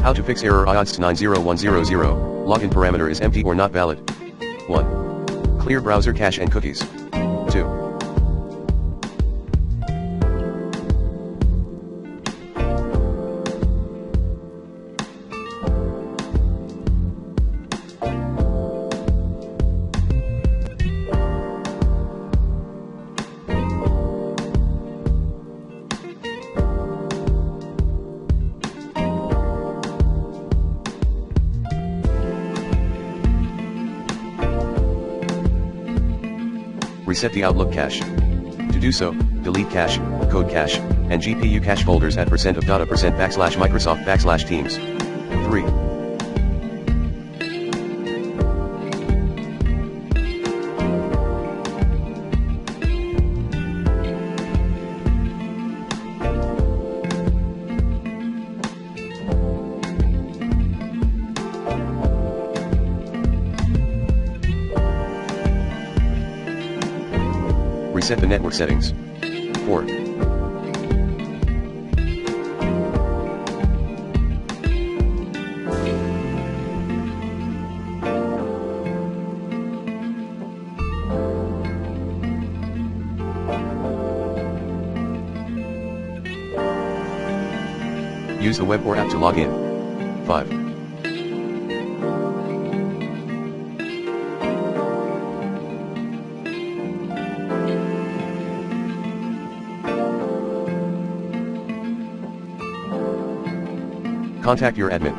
How to fix error AADSTS90100, login parameter is empty or not valid. 1. Clear browser cache and cookies. 2. Reset the Outlook cache. To do so, delete cache, code cache, and GPU cache folders at %of/Microsoft/Teams. 3. Reset the network settings. 4. Use the web or app to log in. 5. Contact your admin.